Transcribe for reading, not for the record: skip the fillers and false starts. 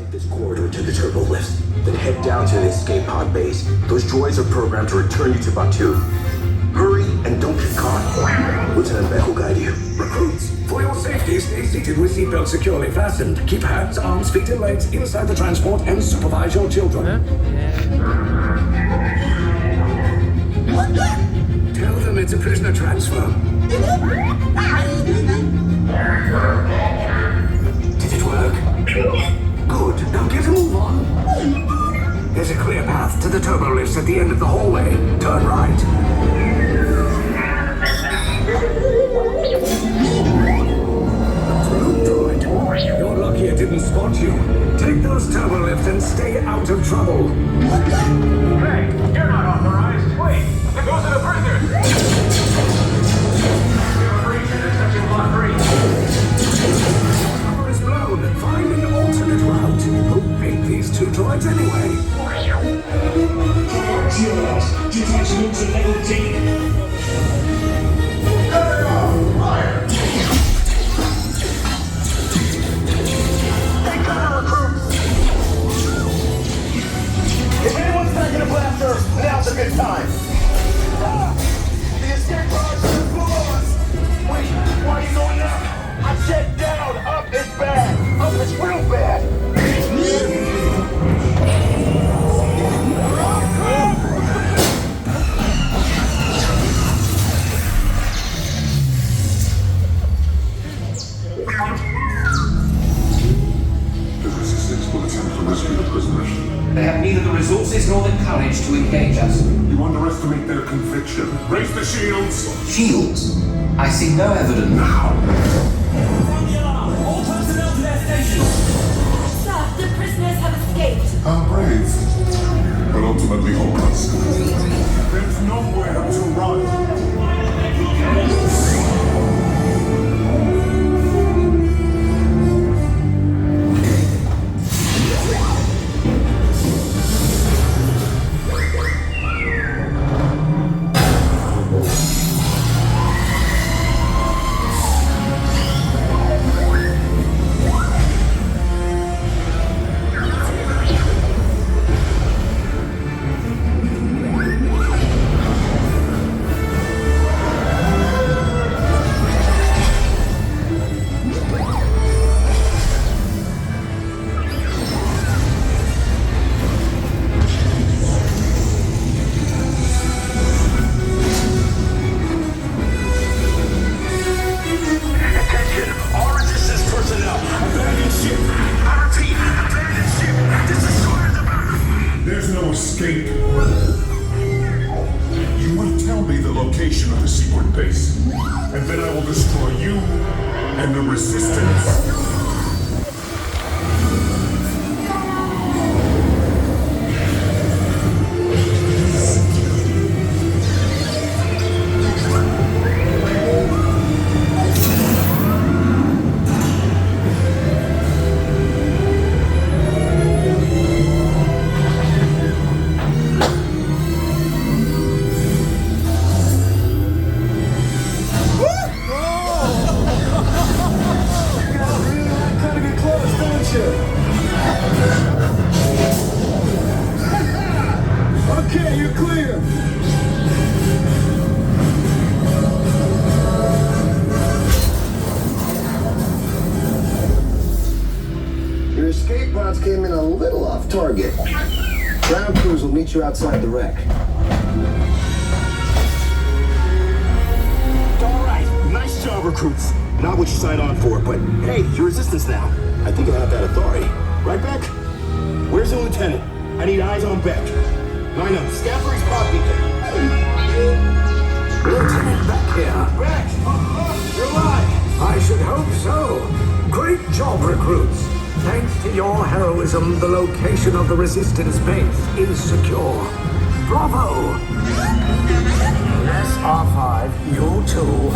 Take this corridor to the turbo lift, then head down to the escape pod base. Those droids are programmed to return you to Batu. Hurry and don't get caught. Lieutenant Beck will guide you. Recruits, for your safety, stay seated with seatbelts securely fastened. Keep hands, arms, feet, and legs inside the transport and supervise your children. Tell them it's a prisoner transfer. Did it work? Good. Now get a move on. There's a clear path to the turbo lifts at the end of the hallway. Turn right. Blue droid. You're lucky it didn't spot you. Take those turbo lifts and stay out of trouble. Hey, you're not authorized. Wait, there goes to the prisoner. We have a breach in section block 3. Power is blown. Find an alternate route. Who picked these two droids anyway? Detachment to level D. If anyone's packing a blaster, now's a good time. The escape pods are below us. Wait, why are you going up? I said down. Up is bad. Up is real bad. The resistance will attempt to rescue the prisoners. They have neither the resources nor the courage to engage us. You underestimate their conviction. Raise the shields! Shields? I see no evidence. Now! Sound the alarm. All personnel to their stations. Sir, the prisoners have escaped. How brave, but ultimately hopeless. There's nowhere to run. Came in a little off target. Ground crews will meet you outside the wreck. All right, nice job, recruits. Not what you signed on for, but hey, you're resistance now. I think I have that authority. Right, Beck? Where's the lieutenant? I need eyes on Beck. Line up, Scaffold's prop beacon. Lieutenant Beck here. Beck! You're alive! I should hope so. Great job, recruits. Thanks to your heroism, the location of the resistance base is secure. Bravo! Yes, R5, you too.